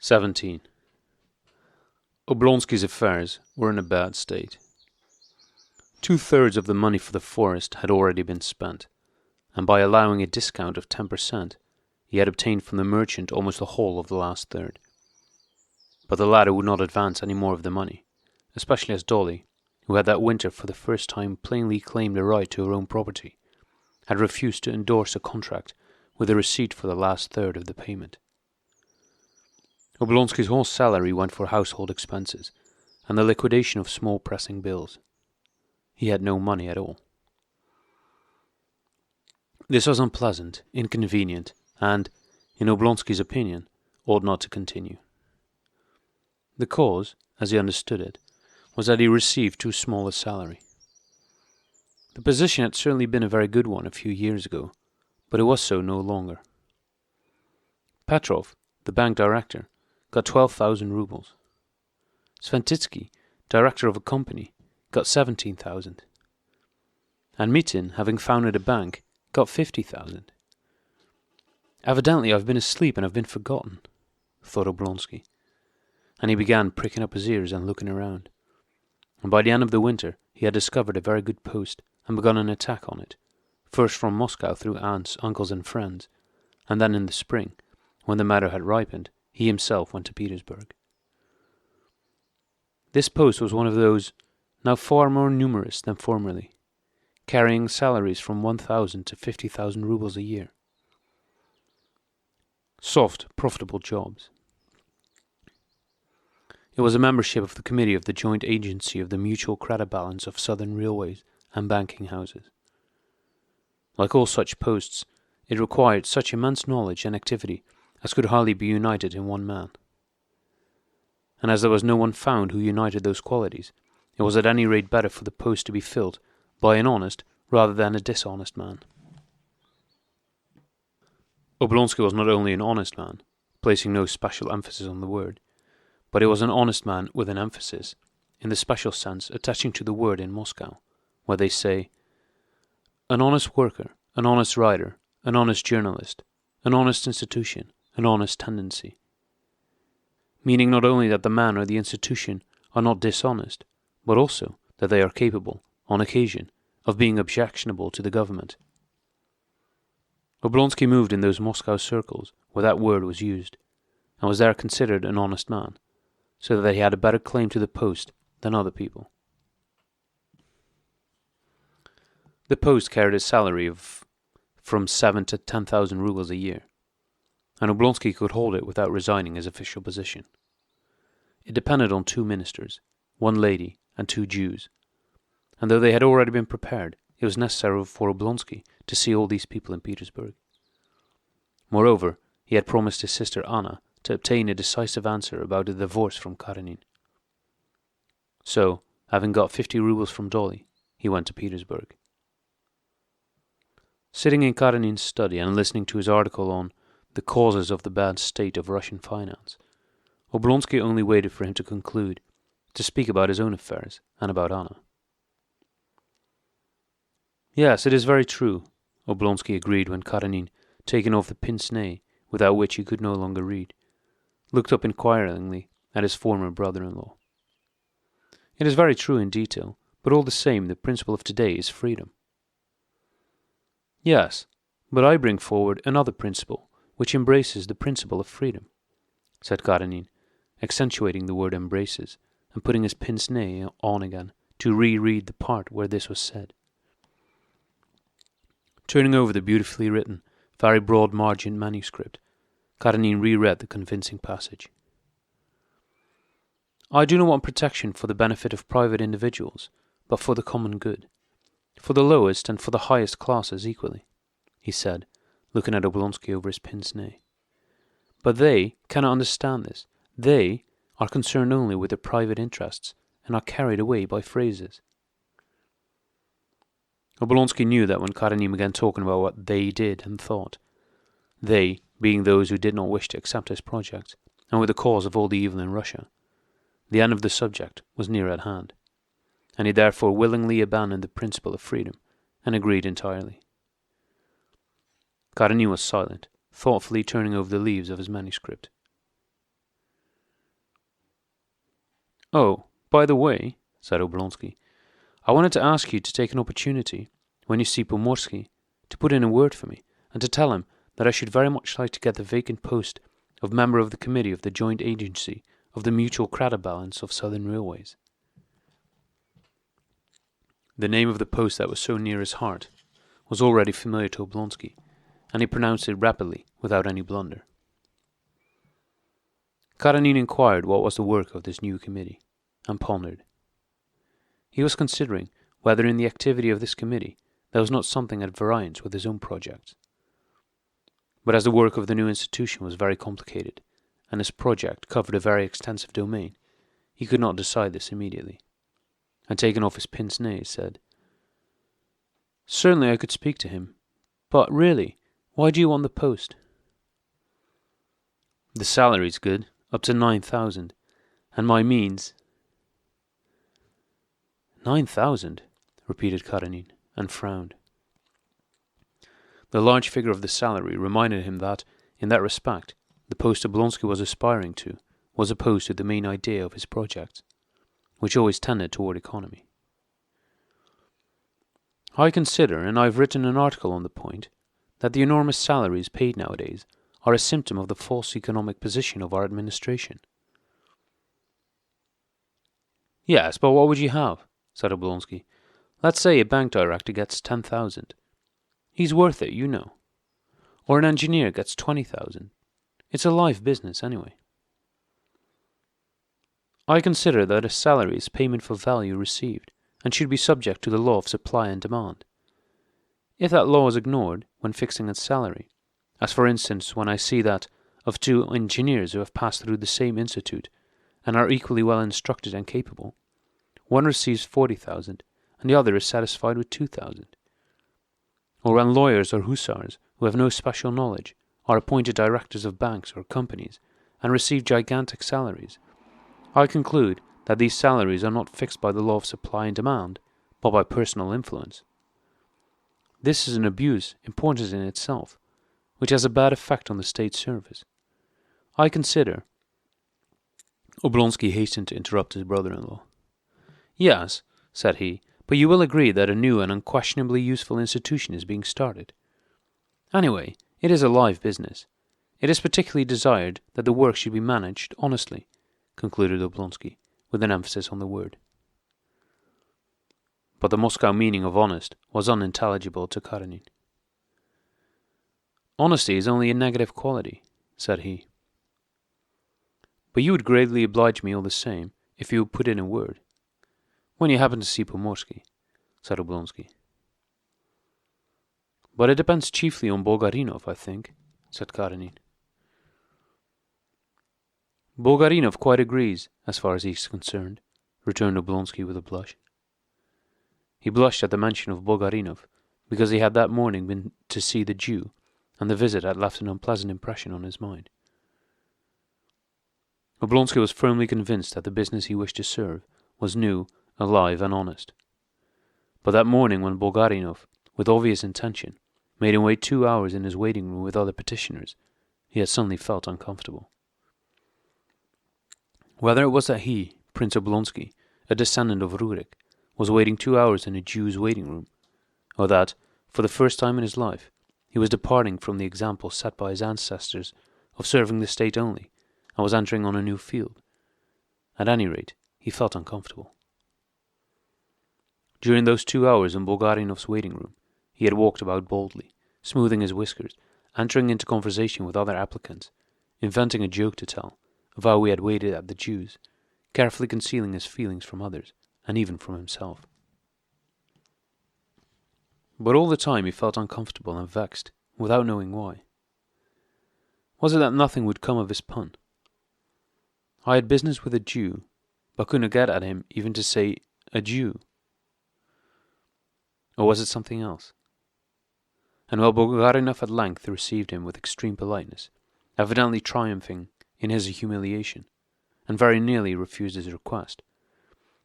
17. Oblonsky's affairs were in a bad state. 2/3 of the money for the forest had already been spent, and by allowing a discount of 10%, he had obtained from the merchant almost the whole of the last third. But the latter would not advance any more of the money, especially as Dolly, who had that winter for the first time plainly claimed a right to her own property, had refused to endorse a contract with a receipt for the last third of the payment. Oblonsky's whole salary went for household expenses and the liquidation of small pressing bills. He had no money at all. This was unpleasant, inconvenient, and, in Oblonsky's opinion, ought not to continue. The cause, as he understood it, was that he received too small a salary. The position had certainly been a very good one a few years ago, but it was so no longer. Petrov, the bank director, got 12,000 rubles. Sventitsky, director of a company, got 17,000. And Mitin, having founded a bank, got 50,000. Evidently I've been asleep and I've been forgotten, thought Oblonsky, and he began pricking up his ears and looking around. And by the end of the winter he had discovered a very good post and begun an attack on it, first from Moscow through aunts, uncles and friends, and then in the spring, when the matter had ripened, he himself went to Petersburg. This post was one of those, now far more numerous than formerly, carrying salaries from 1,000 to 50,000 rubles a year. Soft, profitable jobs. It was a membership of the committee of the joint agency of the mutual credit balance of southern railways and banking houses. Like all such posts, it required such immense knowledge and activity as could hardly be united in one man. And as there was no one found who united those qualities, it was at any rate better for the post to be filled by an honest rather than a dishonest man. Oblonsky was not only an honest man, placing no special emphasis on the word, but he was an honest man with an emphasis, in the special sense attaching to the word in Moscow, where they say, an honest worker, an honest writer, an honest journalist, an honest institution, an honest tendency. Meaning not only that the man or the institution are not dishonest, but also that they are capable, on occasion, of being objectionable to the government. Oblonsky moved in those Moscow circles where that word was used, and was there considered an honest man, so that he had a better claim to the post than other people. The post carried a salary of from 7 to 10,000 rubles a year, and Oblonsky could hold it without resigning his official position. It depended on 2 ministers, 1 lady, and 2 Jews, and though they had already been prepared, it was necessary for Oblonsky to see all these people in Petersburg. Moreover, he had promised his sister Anna to obtain a decisive answer about the divorce from Karenina. So, having got 50 rubles from Dolly, he went to Petersburg. Sitting in Karenin's study and listening to his article on the causes of the bad state of Russian finance, Oblonsky only waited for him to conclude, to speak about his own affairs and about Anna. Yes, it is very true, Oblonsky agreed when Karenin, taken off the pince-nez, without which he could no longer read, looked up inquiringly at his former brother-in-law. It is very true in detail, but all the same the principle of today is freedom. Yes, but I bring forward another principle, which embraces the principle of freedom, said Karenin, accentuating the word embraces, and putting his pince-nez on again to reread the part where this was said. Turning over the beautifully written, very broad-margined manuscript, Karenin reread the convincing passage. I do not want protection for the benefit of private individuals, but for the common good, for the lowest and for the highest classes equally, he said, looking at Oblonsky over his pince-nez. But they cannot understand this. They are concerned only with their private interests and are carried away by phrases. Oblonsky knew that when Karenin began talking about what they did and thought, they being those who did not wish to accept his project, and were the cause of all the evil in Russia, the end of the subject was near at hand, and he therefore willingly abandoned the principle of freedom and agreed entirely. Karenina was silent, thoughtfully turning over the leaves of his manuscript. "Oh, by the way," said Oblonsky, "I wanted to ask you to take an opportunity, when you see Pomorsky, to put in a word for me, and to tell him that I should very much like to get the vacant post of member of the committee of the joint agency of the mutual credit balance of Southern Railways." The name of the post that was so near his heart was already familiar to Oblonsky, and he pronounced it rapidly, without any blunder. Karenina inquired what was the work of this new committee, and pondered. He was considering whether in the activity of this committee there was not something at variance with his own projects. But as the work of the new institution was very complicated, and his project covered a very extensive domain, he could not decide this immediately, and taking off his pince-nez, said, "Certainly I could speak to him, but really, why do you want the post?" "The salary's good, up to 9,000, and my means—" "9,000?" repeated Karenin, and frowned. The large figure of the salary reminded him that, in that respect, the post Oblonsky was aspiring to was opposed to the main idea of his projects, which always tended toward economy. "I consider, and I have written an article on the point, that the enormous salaries paid nowadays are a symptom of the false economic position of our administration." "Yes, but what would you have?" said Oblonsky. "Let's say a bank director gets 10,000. He's worth it, you know. Or an engineer gets 20,000. It's a live business, anyway." "I consider that a salary is payment for value received, and should be subject to the law of supply and demand. If that law is ignored when fixing its salary, as for instance when I see that, of two engineers who have passed through the same institute, and are equally well instructed and capable, one receives 40,000, and the other is satisfied with 2,000. Or when lawyers or hussars, who have no special knowledge, are appointed directors of banks or companies, and receive gigantic salaries, I conclude that these salaries are not fixed by the law of supply and demand, but by personal influence. This is an abuse important in itself, which has a bad effect on the state service. I consider—" Oblonsky hastened to interrupt his brother-in-law. "Yes," said he, "but you will agree that a new and unquestionably useful institution is being started. Anyway, it is a live business. It is particularly desired that the work should be managed honestly," concluded Oblonsky, with an emphasis on the word. But the Moscow meaning of honest was unintelligible to Karenin. "Honesty is only a negative quality," said he. "But you would greatly oblige me all the same, if you would put in a word, when you happen to see Pomorsky," said Oblonsky. "But it depends chiefly on Bulgarinov, I think," said Karenin. "Bulgarinov quite agrees, as far as he is concerned," returned Oblonsky with a blush. He blushed at the mention of Bulgarinov, because he had that morning been to see the Jew, and the visit had left an unpleasant impression on his mind. Oblonsky was firmly convinced that the business he wished to serve was new, alive, and honest. But that morning when Bulgarinov, with obvious intention, made him wait 2 hours in his waiting room with other petitioners, he had suddenly felt uncomfortable. Whether it was that he, Prince Oblonsky, a descendant of Rurik, was waiting 2 hours in a Jew's waiting room, or that, for the first time in his life, he was departing from the example set by his ancestors of serving the state only, and was entering on a new field, at any rate, he felt uncomfortable. During those 2 hours in Bulgarinov's waiting room, he had walked about boldly, smoothing his whiskers, entering into conversation with other applicants, inventing a joke to tell of how he had waited at the Jew's, carefully concealing his feelings from others, and even from himself. But all the time he felt uncomfortable and vexed, without knowing why. Was it that nothing would come of his pun? I had business with a Jew, but couldn't get at him even to say a Jew. Or was it something else? And while Bulgarinov at length received him with extreme politeness, evidently triumphing in his humiliation, and very nearly refused his request,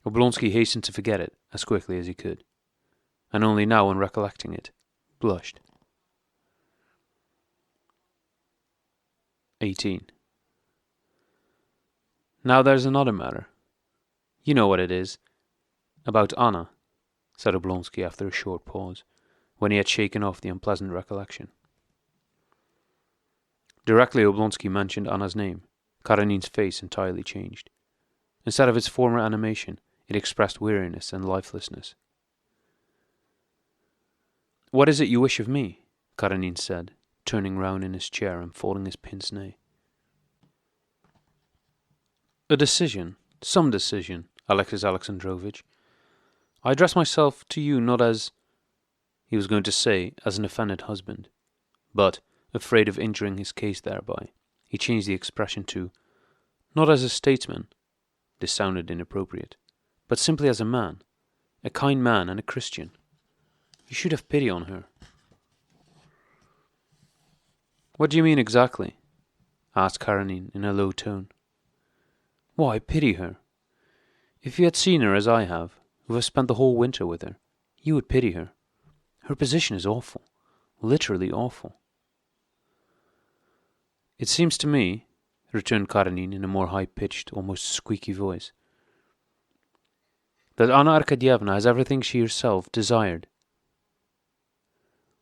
Oblonsky hastened to forget it as quickly as he could, and only now, on recollecting it, blushed. 18. Now there's another matter. You know what it is. About Anna, said Oblonsky after a short pause, when he had shaken off the unpleasant recollection. Directly Oblonsky mentioned Anna's name, Karenin's face entirely changed. Instead of its former animation, it expressed weariness and lifelessness. "What is it you wish of me?" Karenin said, turning round in his chair and folding his pince-nez. "A decision, some decision, Alexis Alexandrovitch. I address myself to you not as," he was going to say, as an offended husband, but, afraid of injuring his case thereby, he changed the expression to, not as a statesman, this sounded inappropriate, but simply as a man, a kind man and a Christian. You should have pity on her. "What do you mean exactly?" asked Karenin in a low tone. "Why, pity her. If you had seen her as I have, who have spent the whole winter with her, you would pity her. Her position is awful, literally awful." "It seems to me," returned Karenin in a more high-pitched, almost squeaky voice, "that Anna Arkadyevna has everything she herself desired."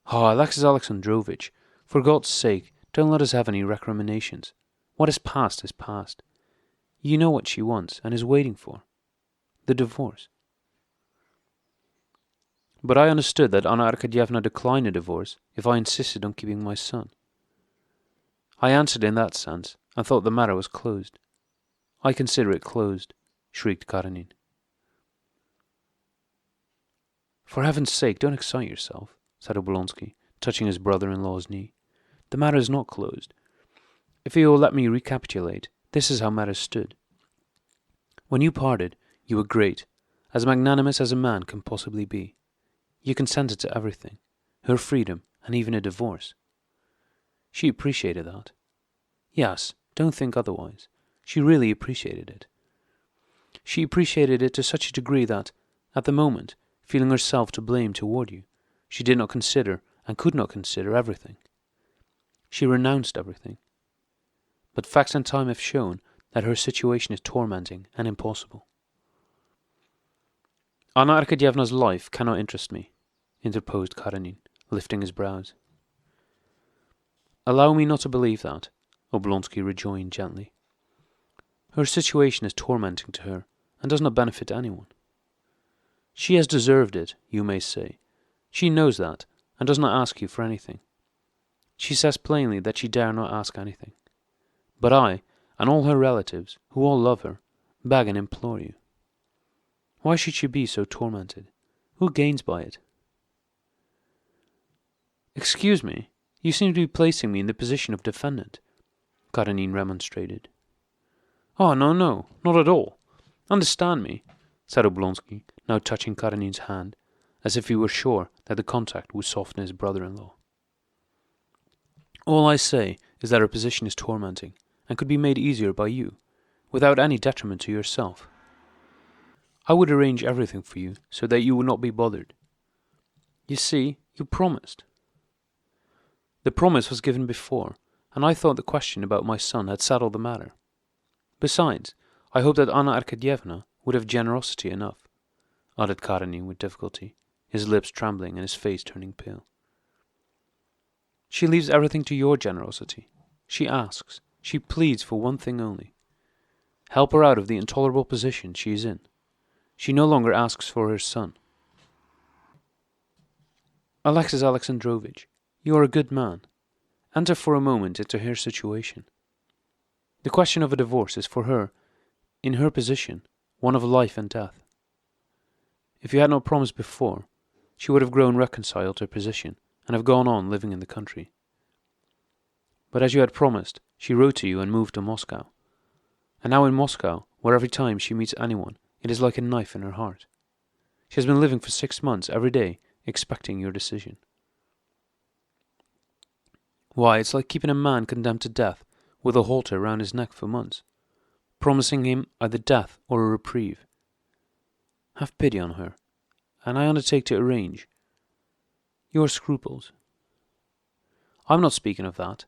"Ah, Alexis Alexandrovitch, for God's sake, don't let us have any recriminations. What is past is past. You know what she wants and is waiting for. The divorce." "But I understood that Anna Arkadyevna declined a divorce if I insisted on keeping my son." "I answered in that sense, and thought the matter was closed." "I consider it closed," shrieked Karenin. "For heaven's sake, don't excite yourself," said Oblonsky, touching his brother-in-law's knee. "The matter is not closed. If you will let me recapitulate, this is how matters stood. When you parted, you were great, as magnanimous as a man can possibly be. You consented to everything, her freedom, and even a divorce. She appreciated that. Yes, don't think otherwise. She really appreciated it. She appreciated it to such a degree that, at the moment, feeling herself to blame toward you, she did not consider and could not consider everything. She renounced everything. But facts and time have shown that her situation is tormenting and impossible." "Anna Arkadyevna's life cannot interest me," interposed Karenin, lifting his brows. "Allow me not to believe that," Oblonsky rejoined gently. "Her situation is tormenting to her, and does not benefit anyone. She has deserved it, you may say. She knows that, and does not ask you for anything. She says plainly that she dare not ask anything. But I, and all her relatives, who all love her, beg and implore you. Why should she be so tormented? Who gains by it?" "Excuse me, you seem to be placing me in the position of defendant," Karenin remonstrated. "Oh, no, not at all. Understand me," said Oblonsky, now touching Karenin's hand, as if he were sure that the contact would soften his brother-in-law. "All I say is that her position is tormenting, and could be made easier by you, without any detriment to yourself. I would arrange everything for you so that you would not be bothered. You see, you promised." "The promise was given before, and I thought the question about my son had settled the matter. Besides, I hope that Anna Arkadyevna would have generosity enough," added Karenin with difficulty, his lips trembling and his face turning pale. "She leaves everything to your generosity. She asks, she pleads for one thing only. Help her out of the intolerable position she is in. She no longer asks for her son." "Alexis Alexandrovitch, you are a good man. Enter for a moment into her situation. The question of a divorce is for her, in her position, one of life and death. If you had not promised before, she would have grown reconciled to her position and have gone on living in the country. But as you had promised, she wrote to you and moved to Moscow. And now in Moscow, where every time she meets anyone, it is like a knife in her heart. She has been living for 6 months every day, expecting your decision. Why, it's like keeping a man condemned to death with a halter round his neck for months, promising him either death or a reprieve. Have pity on her, and I undertake to arrange. Your scruples." "I'm not speaking of that.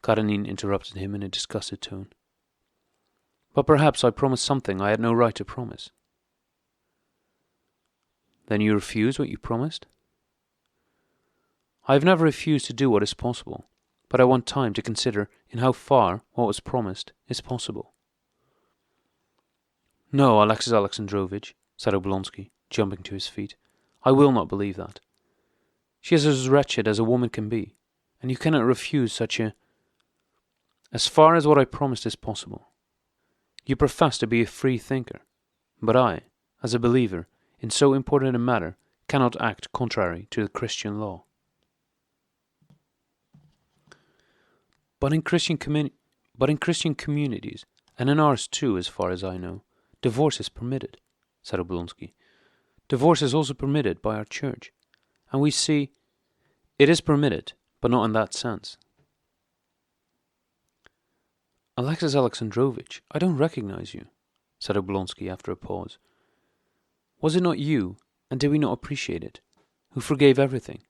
Karenin interrupted him in a disgusted tone. But perhaps I promised something I had no right to promise. Then you refuse what you promised? I have never refused to do what is possible, but I want time to consider in how far what was promised is possible. No, Alexis Alexandrovitch, said Oblonsky, jumping to his feet. I will not believe that. She is as wretched as a woman can be, and you cannot refuse such a... As far as what I promised is possible. You profess to be a free thinker, but I, as a believer, in so important a matter, cannot act contrary to the Christian law. But in Christian communities, and in ours too, as far as I know, divorce is permitted, said Oblonsky. Divorce is also permitted by our church, and we see it is permitted, but not in that sense. Alexis Alexandrovitch, I don't recognize you, said Oblonsky after a pause. Was it not you, and did we not appreciate it, who forgave everything,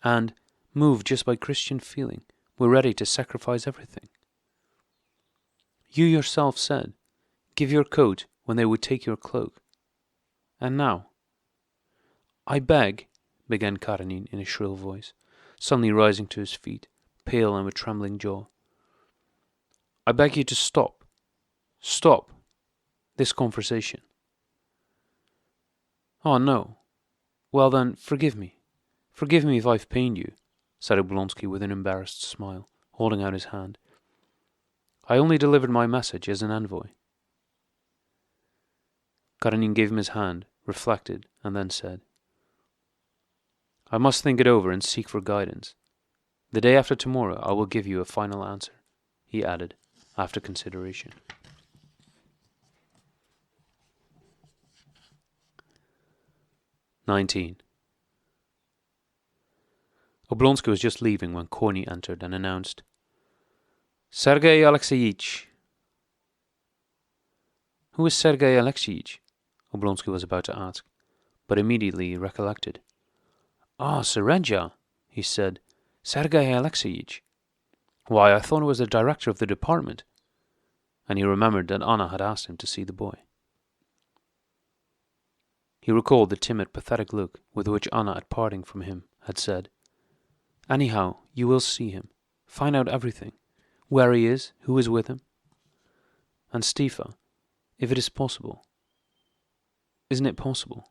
and, moved just by Christian feeling, were ready to sacrifice everything? You yourself said, give your coat when they would take your cloak. And now? I beg, began Karenina in a shrill voice, suddenly rising to his feet, pale and with trembling jaw. I beg you to stop this conversation. Oh, no. Well then, forgive me. Forgive me if I've pained you, said Oblonsky with an embarrassed smile, holding out his hand. I only delivered my message as an envoy. Karenina gave him his hand, reflected, and then said, I must think it over and seek for guidance. The day after tomorrow I will give you a final answer, he added, after consideration. "19. Oblonsky was just leaving when Korny entered and announced, Sergei Alexeyevich. Who is Sergei Alexeyevich? Oblonsky was about to ask, but immediately recollected. Ah, Serenja, he said. Sergei Alexeyevich. Why, I thought it was the director of the department. And he remembered that Anna had asked him to see the boy. He recalled the timid, pathetic look with which Anna, at parting from him, had said, Anyhow, you will see him. Find out everything. Where he is, who is with him. And Stifa, if it is possible. Isn't it possible?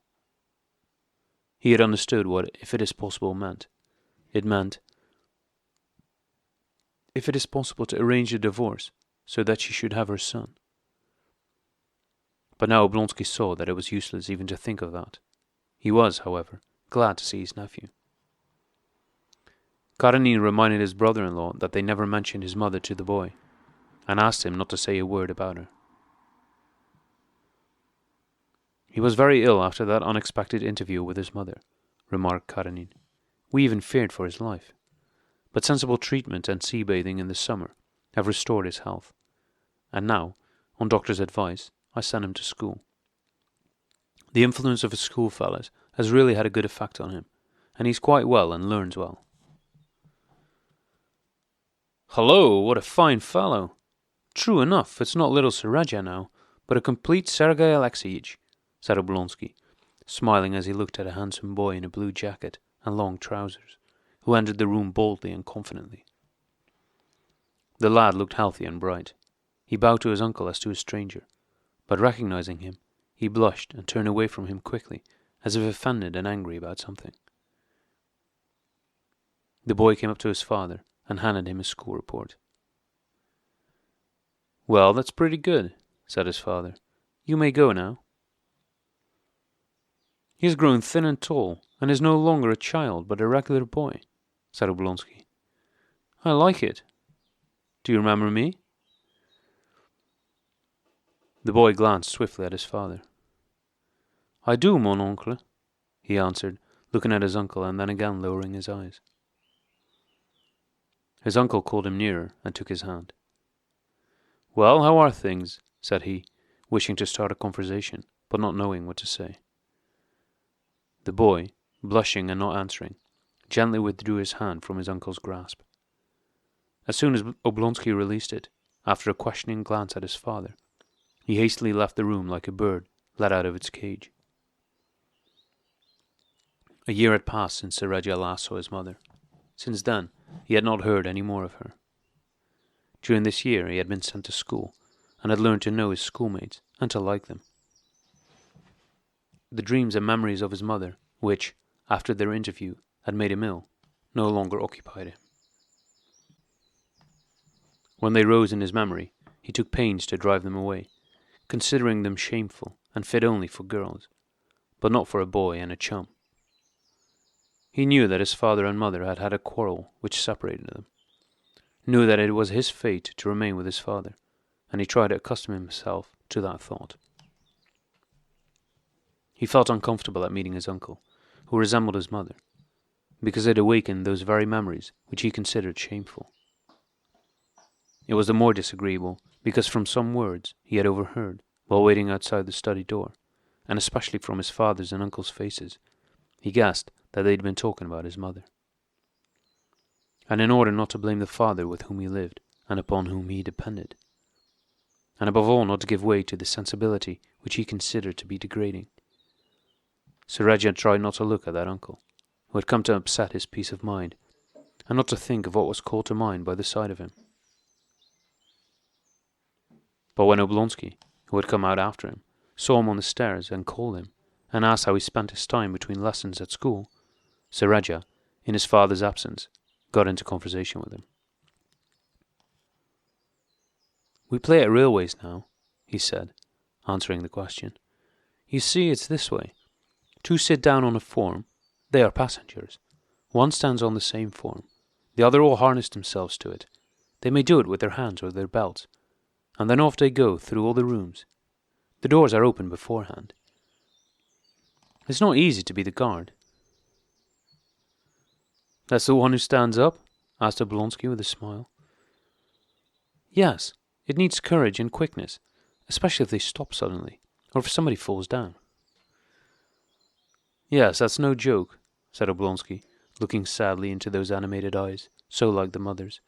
He had understood what if it is possible meant. It meant, if it is possible to arrange a divorce so that she should have her son. But now Oblonsky saw that it was useless even to think of that. He was, however, glad to see his nephew. Karenina reminded his brother-in-law that they never mentioned his mother to the boy, and asked him not to say a word about her. He was very ill after that unexpected interview with his mother, remarked Karenina. We even feared for his life. But sensible treatment and sea bathing in the summer have restored his health, and now, on doctor's advice, I sent him to school. The influence of his schoolfellows has really had a good effect on him, and he's quite well and learns well. Hello, what a fine fellow! True enough, it's not little Sereja now, but a complete Sergei Alexeyevich, said Oblonsky, smiling as he looked at a handsome boy in a blue jacket and long trousers, who entered the room boldly and confidently. The lad looked healthy and bright. He bowed to his uncle as to a stranger, but recognizing him, he blushed and turned away from him quickly, as if offended and angry about something. The boy came up to his father and handed him his school report. Well, that's pretty good, said his father. You may go now. He has grown thin and tall, and is no longer a child, but a regular boy, said Oblonsky. I like it. Do you remember me? The boy glanced swiftly at his father. I do, mon oncle, he answered, looking at his uncle and then again lowering his eyes. His uncle called him nearer and took his hand. Well, how are things? Said he, wishing to start a conversation, but not knowing what to say. The boy, blushing and not answering, gently withdrew his hand from his uncle's grasp. As soon as Oblonsky released it, after a questioning glance at his father, He hastily left the room like a bird let out of its cage. A year had passed since Sir Reggie last saw his mother. Since then, he had not heard any more of her. During this year he had been sent to school, and had learned to know his schoolmates, and to like them. The dreams and memories of his mother, which, after their interview, had made him ill, no longer occupied him. When they rose in his memory, he took pains to drive them away, considering them shameful and fit only for girls, but not for a boy and a chum. He knew that his father and mother had had a quarrel which separated them, knew that it was his fate to remain with his father, and he tried to accustom himself to that thought. He felt uncomfortable at meeting his uncle, who resembled his mother, because it awakened those very memories which he considered shameful. It was the more disagreeable because from some words he had overheard while waiting outside the study door, and especially from his father's and uncle's faces, he guessed that they had been talking about his mother. And in order not to blame the father with whom he lived and upon whom he depended, and above all not to give way to the sensibility which he considered to be degrading, Sir Reggie tried not to look at that uncle, who had come to upset his peace of mind, and not to think of what was called to mind by the side of him. But when Oblonsky, who had come out after him, saw him on the stairs and called him, and asked how he spent his time between lessons at school, Sir Reggie, in his father's absence, got into conversation with him. "We play at railways now," he said, answering the question. "You see, it's this way. 2 sit down on a form. They are passengers. 1 stands on the same form. The other all harness themselves to it. They may do it with their hands or their belts, and then off they go through all the rooms. The doors are open beforehand. It's not easy to be the guard." "That's the one who stands up?" asked Oblonsky with a smile. "Yes, it needs courage and quickness, especially if they stop suddenly, or if somebody falls down." "Yes, that's no joke," said Oblonsky, looking sadly into those animated eyes, so like the mother's.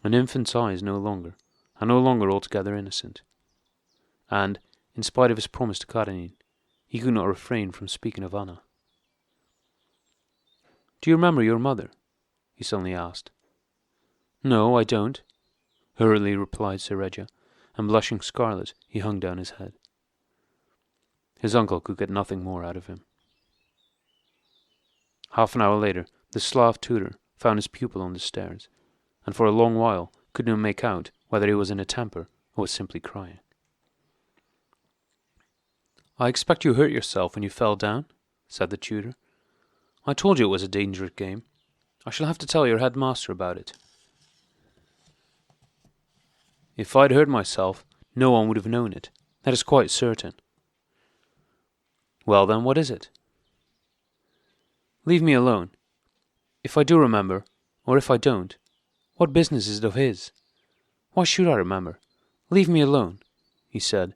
An infant's eyes no longer, and no longer altogether innocent. And, in spite of his promise to Karenina, he could not refrain from speaking of Anna. "Do you remember your mother?" he suddenly asked. "No, I don't," hurriedly replied Sir Reggie, and blushing scarlet, he hung down his head. His uncle could get nothing more out of him. Half an hour later, the Slav tutor found his pupil on the stairs, and for a long while could not make out whether he was in a temper or was simply crying. "I expect you hurt yourself when you fell down," said the tutor. "I told you it was a dangerous game. I shall have to tell your headmaster about it." "If I'd hurt myself, no one would have known it. That is quite certain." "Well then, what is it?" "Leave me alone. If I do remember, or if I don't, what business is it of his? Why should I remember? Leave me alone," he said,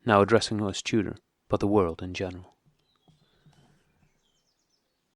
now addressing not his tutor, but the world in general.